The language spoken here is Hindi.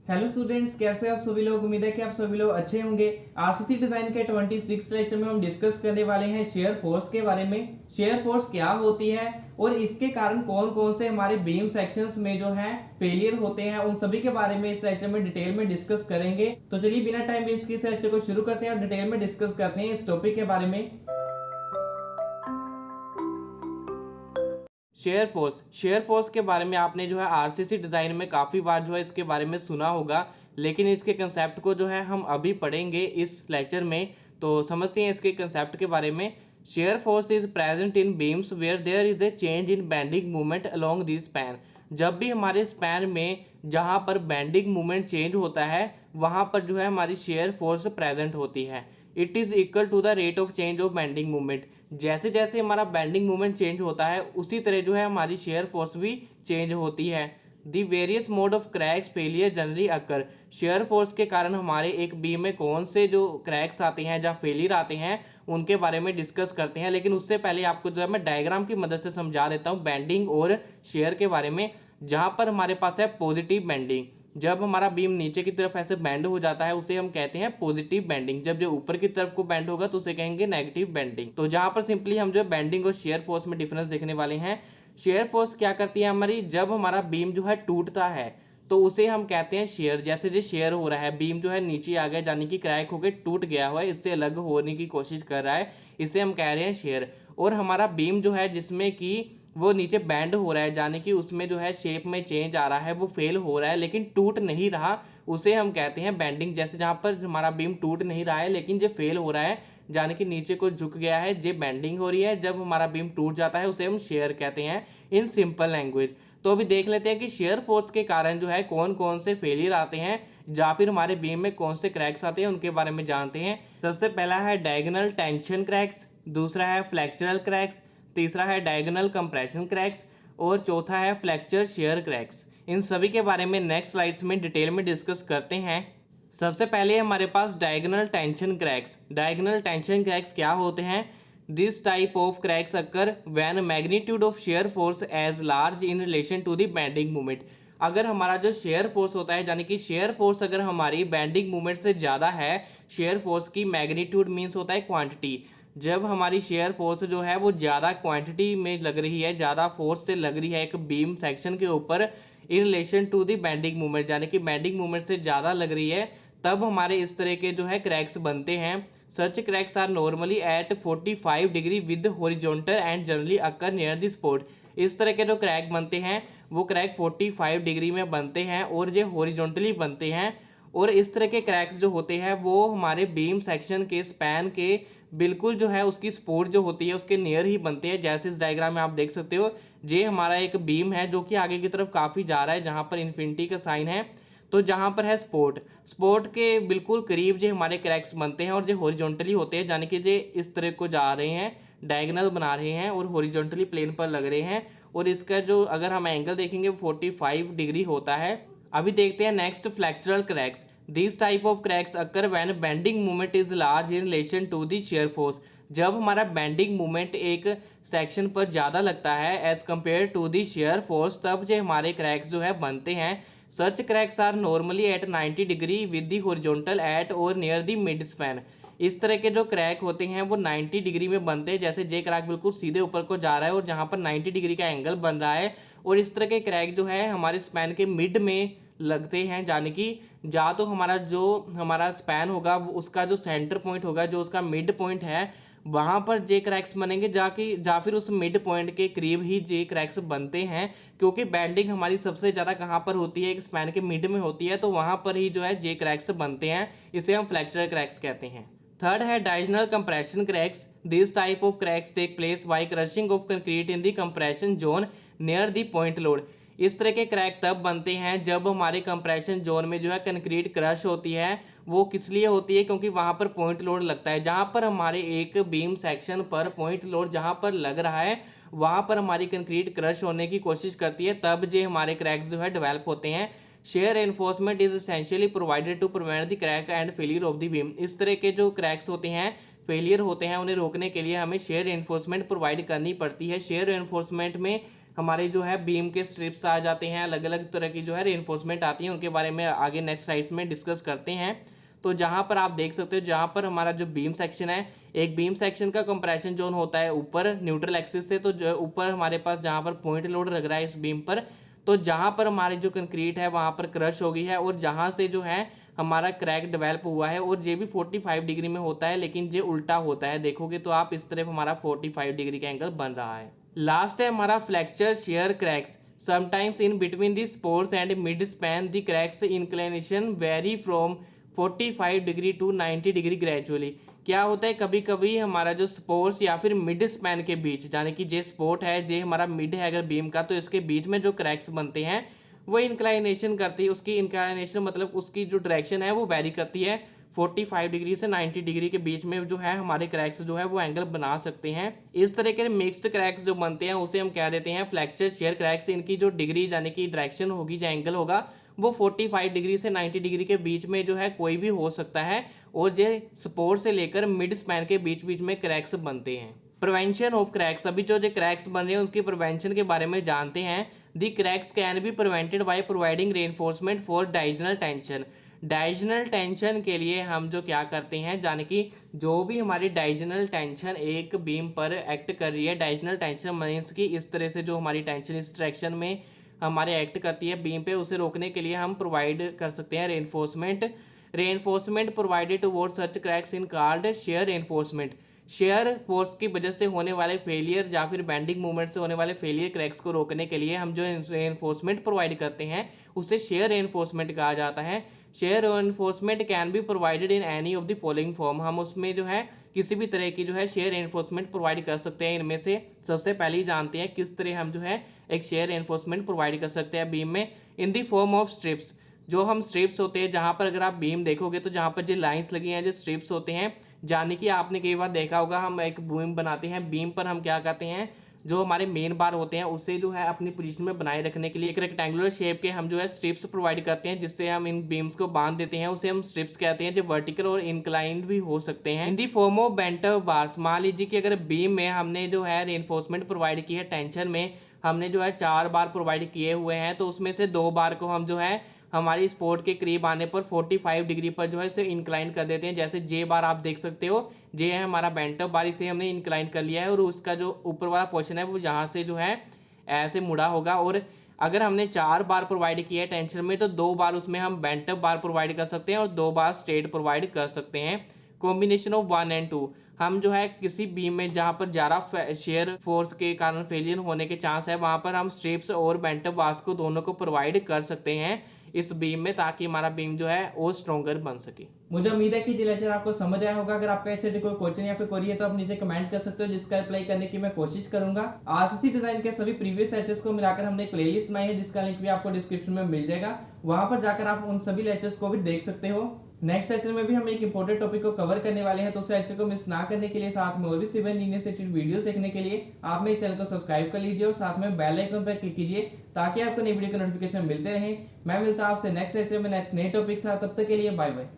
हेलो स्टूडेंट्स, कैसे आप सभी लोग। उम्मीद है कि आप सभी लोग अच्छे होंगे। आरसीसी डिजाइन के 26 लेक्चर में हम डिस्कस करने वाले हैं शेयर फोर्स के बारे में। शेयर फोर्स क्या होती है और इसके कारण कौन कौन से हमारे बीम सेक्शंस में जो है फेलियर होते हैं, उन सभी के बारे में इस लेक्चर में डिटेल में डिस्कस करेंगे। तो चलिए बिना टाइम वेस्ट किए इस लेक्चर को शुरू करते हैं और डिटेल में डिस्कस करते हैं इस टॉपिक के बारे में। शेयर फोर्स के बारे में आपने जो है आरसीसी डिज़ाइन में काफ़ी बार जो है इसके बारे में सुना होगा, लेकिन इसके कंसेप्ट को जो है हम अभी पढ़ेंगे इस लेक्चर में। तो समझते हैं इसके कंसेप्ट के बारे में। Shear force is present in beams where there is a change in bending movement along the span. जब भी हमारे स्पैन में जहाँ पर बेंडिंग मूवमेंट चेंज होता है वहाँ पर जो है हमारी शेयर फोर्स प्रेजेंट होती है। It is equal to the rate of change of bending movement. जैसे जैसे हमारा बेंडिंग मूवमेंट चेंज होता है उसी तरह जो है हमारी शेयर फोर्स भी चेंज होती है। The various mode of cracks failure generally occur. Shear force के कारण हमारे एक बीम में कौन से जो क्रैक्स आते हैं, जहाँ फेलियर आते हैं, उनके बारे में डिस्कस करते हैं। लेकिन उससे पहले आपको जो है मैं डायग्राम की मदद से समझा देता हूँ बेंडिंग और शेयर के बारे में। जहाँ पर हमारे पास है पॉजिटिव बेंडिंग, जब हमारा बीम नीचे की तरफ ऐसे बेंड हो जाता है उसे हम कहते हैं पॉजिटिव बेंडिंग। जब जो ऊपर की तरफ को बेंड होगा तो उसे कहेंगे नेगेटिव बेंडिंग। तो जहां पर सिंपली हम जो बेंडिंग और शेयर फोर्स में डिफरेंस देखने वाले हैं। शेयर फोर्स क्या करती है हमारी, जब हमारा बीम जो है टूटता है तो उसे हम कहते हैं शेयर। जैसे जो शेयर हो रहा है, बीम जो है नीचे आ गया, यानी कि क्रैक होकर टूट गया हुआ है, इससे अलग होने की कोशिश कर रहा है, इसे हम कह रहे हैं शेयर। और हमारा बीम जो है जिसमें कि वो नीचे बैंड हो रहा है, यानी कि उसमें जो है शेप में चेंज आ रहा है, वो फेल हो रहा है लेकिन टूट नहीं रहा, उसे हम कहते हैं बेंडिंग। जैसे जहाँ पर हमारा बीम टूट नहीं रहा है लेकिन जो फेल हो रहा है, यानी कि नीचे को झुक गया है, जो बेंडिंग हो रही है। जब हमारा बीम टूट जाता है उसे हम शेयर कहते हैं इन सिंपल लैंग्वेज। तो अभी देख लेते हैं कि शेयर फोर्स के कारण जो है कौन कौन से फेलियर आते हैं, या फिर हमारे बीम में कौन से क्रैक्स आते हैं, उनके बारे में जानते हैं। सबसे पहला है डायगोनल टेंशन क्रैक्स, दूसरा है फ्लेक्सुरल क्रैक्स, तीसरा है डायगोनल कंप्रेशन क्रैक्स और चौथा है फ्लेक्चर शेयर क्रैक्स। इन सभी के बारे में नेक्स्ट स्लाइड्स में डिटेल में डिस्कस करते हैं। सबसे पहले हमारे पास diagonal tension cracks. Diagonal tension cracks क्या होते हैं? This type of cracks occur when magnitude of shear force as large in relation to the bending movement. अगर हमारा जो शेयर फोर्स होता है, यानी कि शेयर फोर्स अगर हमारी बेंडिंग मूवमेंट से ज़्यादा है, शेयर फोर्स की मैग्नीट्यूड मीन्स होता है क्वांटिटी। जब हमारी शेयर फोर्स जो है वो ज़्यादा क्वांटिटी में लग रही है, ज़्यादा फोर्स से लग रही है एक बीम सेक्शन के ऊपर in relation to the bending movement, यानी कि बेंडिंग मूवमेंट से ज़्यादा लग रही है, तब हमारे इस तरह के जो है क्रैक्स बनते हैं। Such cracks are normally at 45 degree with horizontal and generally occur near the spot. इस तरह के जो क्रैक बनते हैं वो क्रैक 45 डिग्री में बनते हैं और ये हॉरिजॉन्टली बनते हैं। और इस तरह के क्रैक्स जो होते हैं वो हमारे बीम सेक्शन के स्पैन के बिल्कुल जो है उसकी सपोर्ट जो होती है उसके नियर ही बनते हैं। जैसे इस डायग्राम में आप देख सकते हो, ये हमारा एक बीम है जो कि आगे की तरफ काफ़ी जा रहा है, जहाँ पर इन्फिनिटी का साइन है। तो जहाँ पर है स्पोर्ट के बिल्कुल करीब जो हमारे क्रैक्स बनते हैं और जो हॉरिजॉन्टली होते हैं, यानी कि जो इस तरह को जा रहे हैं, डायगोनल बना रहे हैं और हॉरिजॉन्टली प्लेन पर लग रहे हैं। और इसका जो अगर हम एंगल देखेंगे 45 डिग्री होता है। अभी देखते हैं next flexural cracks. This type of cracks occur when bending movement is large in relation to the shear force. जब हमारा बेंडिंग मूवमेंट एक सेक्शन पर ज़्यादा लगता है as compare to the shear force, तब जो हमारे क्रैक्स जो है बनते हैं। Such cracks are normally at 90 degree with the horizontal at or near the mid span. इस तरह के जो क्रैक होते हैं वो 90 डिग्री में बनते हैं। जैसे जे क्रैक बिल्कुल सीधे ऊपर को जा रहा है और जहाँ पर 90 डिग्री का एंगल बन रहा है, और इस तरह के क्रैक जो है हमारे स्पैन के मिड में लगते हैं, यानी कि या तो हमारा स्पैन होगा उसका जो सेंटर पॉइंट होगा, जो उसका मिड पॉइंट है, वहाँ पर जे क्रैक्स बनेंगे, या फिर उस मिड पॉइंट के करीब ही जे क्रैक्स बनते हैं। क्योंकि बैंडिंग हमारी सबसे ज़्यादा कहाँ पर होती है, एक स्पैन के मिड में होती है, तो वहाँ पर ही जो है जे क्रैक्स बनते हैं। इसे हम फ्लेक्चरल क्रैक्स कहते हैं। थर्ड है diagonal compression cracks. This type of cracks take place by crushing of concrete in the compression zone near the point load. इस तरह के क्रैक तब बनते हैं जब हमारे कंप्रेशन जोन में जो है कंक्रीट क्रश होती है। वो किस लिए होती है? क्योंकि वहाँ पर पॉइंट लोड लगता है। जहाँ पर हमारे एक बीम सेक्शन पर पॉइंट लोड जहाँ पर लग रहा है वहाँ पर हमारी कंक्रीट क्रश होने की कोशिश करती है, तब जो हमारे क्रैक्स जो है डेवलप होते हैं। Shear enforcement is essentially provided to prevent the crack and failure of the beam. इस तरह के जो क्रैक्स होते हैं, फेलियर होते हैं, उन्हें रोकने के लिए हमें शेयर एनफोर्समेंट प्रोवाइड करनी पड़ती है। शेयर एनफोर्समेंट में हमारे जो है बीम के स्ट्रिप्स आ जाते हैं, अलग अलग तरह की जो है रेनफोर्समेंट आती है, उनके बारे में आगे नेक्स्ट स्लाइड्स में डिस्कस करते हैं। तो जहाँ पर आप देख सकते हो, जहाँ पर हमारा जो बीम सेक्शन है, एक बीम सेक्शन का कंप्रेशन जोन होता है ऊपर न्यूट्रल एक्सिस से, तो जो ऊपर हमारे पास जहाँ पर पॉइंट लोड लग रहा है इस बीम पर, तो जहाँ पर हमारी जो कंक्रीट है वहाँ पर क्रश हो गई है और जहाँ से जो है हमारा क्रैक डेवलप हुआ है, और ये भी 45 डिग्री में होता है, लेकिन ये उल्टा होता है, देखोगे तो आप इस तरफ हमारा 45 डिग्री का एंगल बन रहा है। लास्ट है हमारा flexure shear cracks. Sometimes in between the supports and mid span the cracks inclination vary from 45 degree to 90 degree gradually. क्या होता है, कभी कभी हमारा जो स्पोर्स या फिर मिड स्पैन के बीच, यानी कि जे स्पोर्ट है, जे हमारा मिड है अगर बीम का, तो इसके बीच में जो क्रैक्स बनते हैं वो इंक्लाइनेशन करती है, उसकी इंक्लाइनेशन मतलब उसकी जो डायरेक्शन है वो वेरी करती है। 45 डिग्री से 90 डिग्री के बीच में जो है हमारे क्रैक्स जो है वो एंगल बना सकते हैं। इस तरह के मिक्स्ड क्रैक्स जो बनते हैं उसे हम कह देते हैं फ्लेक्चर शेयर क्रैक्स। इनकी जो डिग्री यानी कि डायरेक्शन होगी, जो एंगल होगा, वो 45 डिग्री से 90 डिग्री के बीच में जो है कोई भी हो सकता है, और जो सपोर्ट से लेकर मिड स्पैन के बीच बीच में क्रैक्स बनते हैं। प्रिवेंशन ऑफ क्रैक्स, अभी जो क्रैक्स बन रहे हैं उसकी प्रिवेंशन के बारे में जानते हैं। The cracks can be prevented by providing reinforcement for diagonal tension. Diagonal tension के लिए हम जो क्या करते हैं, यानी कि जो भी हमारी डायगोनल टेंशन एक बीम पर एक्ट कर रही है, डायगोनल टेंशन मीन्स कि इस तरह से जो हमारी टेंशन इस डायरेक्शन में हमारे एक्ट करती है बीम पे, उसे रोकने के लिए हम प्रोवाइड कर सकते हैं रेनफोर्समेंट। रेनफोर्समेंट प्रोवाइडेड टुवर्ड सच क्रैक्स इन called share reinforcement. Shear force की वजह से होने वाले फेलियर या फिर बेंडिंग मूवमेंट से होने वाले फेलियर क्रैक्स को रोकने के लिए हम जो रेनफोर्समेंट प्रोवाइड करते हैं उसे शेयर रेनफोर्समेंट कहा जाता है। Share reinforcement can be provided in any of the following form. हम उसमें जो है किसी भी तरह की जो है शेयर रेनफोर्समेंट प्रोवाइड कर सकते हैं। इनमें से सबसे पहले ही जानते हैं किस तरह हम जो है एक शेयर रेनफोर्समेंट प्रोवाइड कर सकते हैं बीम में। इन दी फॉर्म ऑफ स्ट्रिप्स, जो हम स्ट्रिप्स होते हैं, जहाँ पर अगर आप बीम देखोगे तो जहाँ पर जो लाइंस लगी हैं, जो स्ट्रिप्स होते हैं, जाने कि आपने कई बार देखा होगा, हम एक बीम बनाते हैं, बीम पर हम क्या करते हैं, जो हमारे मेन बार होते हैं उसे जो है अपनी पोजीशन में बनाए रखने के लिए एक रेक्टेंगुलर शेप के हम जो है स्ट्रिप्स प्रोवाइड करते हैं, जिससे हम इन बीम्स को बांध देते हैं, उसे हम स्ट्रिप्स कहते हैं, जो वर्टिकल और इंक्लाइंड भी हो सकते हैं। In the form of bent bars, मान लीजिए कि अगर बीम में हमने जो है रेनफोर्समेंट प्रोवाइड की है, टेंशन में हमने जो है 4 बार प्रोवाइड किए हुए हैं, तो उसमें से 2 बार को हम जो है हमारी स्पोर्ट के करीब आने पर 45 डिग्री पर जो है इसे इंक्लाइन कर देते हैं। जैसे जे बार आप देख सकते हो, जे है हमारा बेंटर बार, इसे हमने इंक्लाइन कर लिया है, और उसका जो ऊपर वाला पोर्शन है वो यहाँ से जो है ऐसे मुड़ा होगा। और अगर हमने 4 बार प्रोवाइड किया है टेंशन में, तो 2 बार उसमें हम बेंटर बार प्रोवाइड कर सकते हैं और 2 बार स्ट्रेट प्रोवाइड कर सकते हैं। कॉम्बिनेशन ऑफ 1 एंड 2, हम जो है किसी बीम में जहाँ पर ज़्यादा शेयर फोर्स के कारण फेलियर होने के चांस है, वहाँ पर हम स्ट्रिप्स और बेंटर बार्स को दोनों को प्रोवाइड कर सकते हैं इस बीम में, ताकि हमारा बीम जो है वो स्ट्रॉन्गर बन सके। मुझे उम्मीद है कि ये लेक्चर आपको समझ आया होगा। अगर आपका ऐसे कोई क्वेश्चन या फिर क्वेरी है तो आप नीचे कमेंट कर सकते हो, जिसका रिप्लाई करने की मैं कोशिश करूंगा। आरसीसी डिजाइन के सभी प्रीवियस लेक्चर्स को मिलाकर हमने एक प्लेलिस्ट बनाई है, जिसका लिंक भी आपको डिस्क्रिप्शन में मिल जाएगा, वहां पर जाकर आप उन सभी लेक्चर्स को भी देख सकते हो। नेक्स्ट लेक्चर में भी हम एक इंपॉर्टेंट टॉपिक को कवर करने वाले हैं, तो उस लेक्चर को मिस ना करने के लिए, साथ में और भी सिविल इंजीनियरिंग से रिलेटेड वीडियोस देखने के लिए आप मेरे चैनल को सब्सक्राइब कर लीजिए और साथ में बेल आइकन पर क्लिक कीजिए, ताकि आपको नई वीडियो के नोटिफिकेशन मिलते रहें। मैं मिलता हूं आपसे नेक्स्ट लेक्चर में नेक्स्ट नए टॉपिक के साथ, तब तक के लिए बाय बाय।